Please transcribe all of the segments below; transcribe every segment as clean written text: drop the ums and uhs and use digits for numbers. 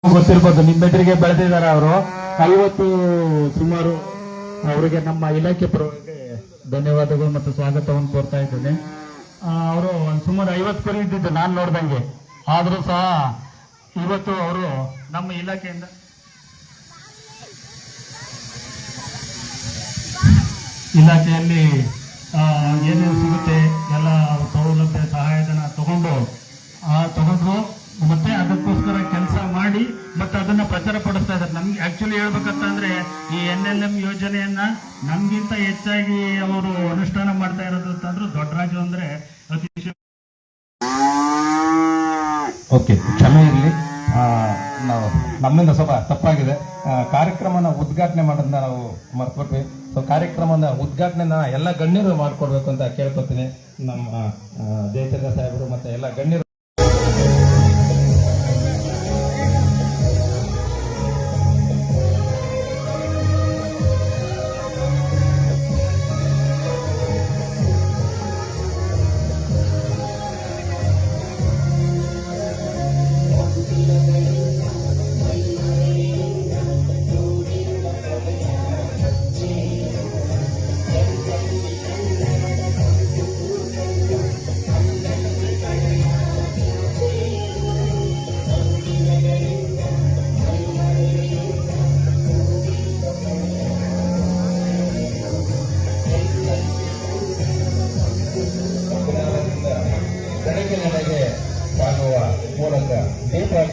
ಗೊತ್ತಿರ್ಬೋದು, ನಿಮ್ಮೆದುರಿಗೆ ಬೆಳೆದಿದ್ದಾರೆ ಅವರು. 50 ಸುಮಾರು ಅವರಿಗೆ ನಮ್ಮ ಇಲಾಖೆ ಪರವಾಗಿ ಧನ್ಯವಾದಗಳು ಮತ್ತು ಸ್ವಾಗತವನ್ನು ಕೋರ್ತಾ ಇದ್ದೇನೆ. ಅವರು ಸುಮಾರು 50 ಕುರಿ ಇದ್ದಿದ್ದು ನಾನು ನೋಡ್ದಂಗೆ. ಆದರೂ ಸಹ ಇವತ್ತು ಅವರು ನಮ್ಮ ಇಲಾಖೆಯಿಂದ ಇಲಾಖೆಯಲ್ಲಿ ಏನೇನು ಸಿಗುತ್ತೆ ಎಲ್ಲ ಸೌಲಭ್ಯ ಸಹಾಯಧನ ತಗೊಂಡ್ರು ಮತ್ತೆ ಅದಕ್ಕೋಸ್ಕರ ಕೆಲಸ ಮಾಡಿ ಮತ್ತೆ ಅದನ್ನ ಪ್ರಚಾರ ಪಡಿಸ್ತಾ ಇದ್ದಾರೆ. ನಮ್ಗೆ ಆಕ್ಚುಲಿ ಹೇಳ್ಬೇಕಂತಂದ್ರೆ ಈ NLM ಯೋಜನೆಯನ್ನ ನಮ್ಗಿಂತ ಹೆಚ್ಚಾಗಿ ಅವರು ಅನುಷ್ಠಾನ ಮಾಡ್ತಾ ಇರೋದು ಅಂತಂದ್ರೆ ದೊಡ್ಡರಾಜು ಅಂದ್ರೆ ಅತಿಶಯ. ಓಕೆ, ಕ್ಷಮೆ ಇರಲಿ, ನಾವು ನಮ್ಮಿಂದ ಸ್ವಲ್ಪ ತಪ್ಪಾಗಿದೆ. ಕಾರ್ಯಕ್ರಮನ ಉದ್ಘಾಟನೆ ಮಾಡೋದನ್ನ ನಾವು ಮರ್ತ್ಬಿಟ್ವಿ. ಸೊ ಕಾರ್ಯಕ್ರಮದ ಉದ್ಘಾಟನೆನ ಎಲ್ಲ ಗಣ್ಯರು ಮಾಡ್ಕೊಡ್ಬೇಕು ಅಂತ ಕೇಳ್ಕೊತೀನಿ. ನಮ್ಮ ಜಯಚಂದ್ರ ಸಾಹೇಬರು ಮತ್ತೆ ಎಲ್ಲ ಗಣ್ಯರು.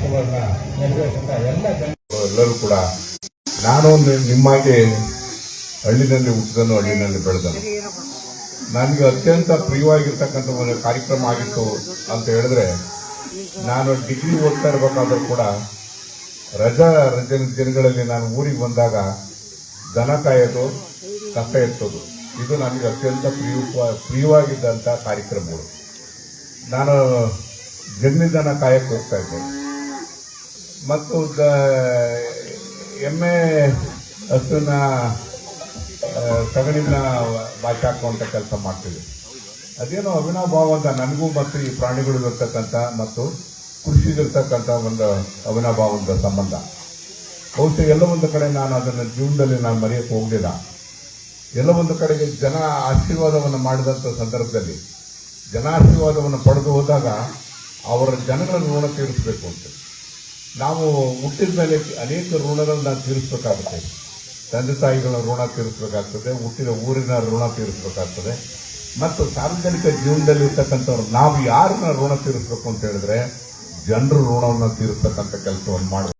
ಮೂಲಕ ನೆರವೇರಿಸಿದ ಎಲ್ಲರೂ ಕೂಡ ನಾನು ನಿಮ್ಮಾಗೆ ಹಳ್ಳಿನಲ್ಲಿ ಹುಟ್ಟಿದನು, ಹಳ್ಳಿನಲ್ಲಿ ಬೆಳೆದನು. ನನಗೆ ಅತ್ಯಂತ ಪ್ರಿಯವಾಗಿರ್ತಕ್ಕಂಥ ಒಂದು ಕಾರ್ಯಕ್ರಮ ಆಗಿತ್ತು ಅಂತ ಹೇಳಿದ್ರೆ, ನಾನು ಡಿಗ್ರಿ ಓದ್ತಾ ಇರಬೇಕಾದ್ರೂ ಕೂಡ ರಜಾ ದಿನಗಳಲ್ಲಿ ನಾನು ಊರಿಗೆ ಬಂದಾಗ ದನ ಕಾಯೋದು, ಕಸ ಎತ್ತೋದು, ಇದು ನನಗೆ ಅತ್ಯಂತ ಪ್ರಿಯವಾಗಿದ್ದಂಥ ಕಾರ್ಯಕ್ರಮಗಳು. ನಾನು ಜನ್ನಿದನ ಕಾಯಕ್ಕೆ ಹೋಗ್ತಾ ಇದ್ದೆ ಮತ್ತು ಎಮ್ಮೆ ಹಸುವಿನ ಸಗಣಿನ ಬಾಚಿ ಹಾಕುವಂಥ ಕೆಲಸ ಮಾಡ್ತೀವಿ. ಅದೇನೋ ಅವಿನಾಭಾವ ಅಂತ ನನಗೂ ಮತ್ತು ಈ ಪ್ರಾಣಿಗಳಿಗಿರ್ತಕ್ಕಂಥ ಮತ್ತು ಕೃಷಿಗಿರ್ತಕ್ಕಂಥ ಒಂದು ಅವಿನಾಭಾವದ ಸಂಬಂಧ. ಬಹುಶಃ ಎಲ್ಲ ಒಂದು ಕಡೆ ನಾನು ಅದನ್ನು ಜೀವನದಲ್ಲಿ ನಾನು ಮರೆಯಕ್ಕೆ ಹೋಗಲಿಲ್ಲ. ಎಲ್ಲ ಒಂದು ಕಡೆಗೆ ಜನ ಆಶೀರ್ವಾದವನ್ನು ಮಾಡಿದಂಥ ಸಂದರ್ಭದಲ್ಲಿ, ಜನಾಶೀರ್ವಾದವನ್ನು ಪಡೆದು ಹೋದಾಗ ಅವರ ಜನಗಳ ಋಣ ತೀರಿಸಬೇಕು ಅಂತ ನಾವು ಹುಟ್ಟಿದ ಮೇಲೆ ಅನೇಕ ಋಣಗಳನ್ನ ತೀರಿಸಬೇಕಾಗುತ್ತೆ. ತಂದೆ ತಾಯಿಗಳ ಋಣ ತೀರಿಸಬೇಕಾಗ್ತದೆ, ಹುಟ್ಟಿದ ಊರಿನ ಋಣ ತೀರಿಸಬೇಕಾಗ್ತದೆ ಮತ್ತು ಸಾರ್ವಜನಿಕ ಜೀವನದಲ್ಲಿ ಇರ್ತಕ್ಕಂಥವ್ರು ನಾವು ಯಾರನ್ನ ಋಣ ತೀರಿಸಬೇಕು ಅಂತ ಹೇಳಿದ್ರೆ ಜನರ ಋಣವನ್ನು ತೀರಿಸ್ತಕ್ಕಂಥ ಕೆಲಸವನ್ನು ಮಾಡಬೇಕು.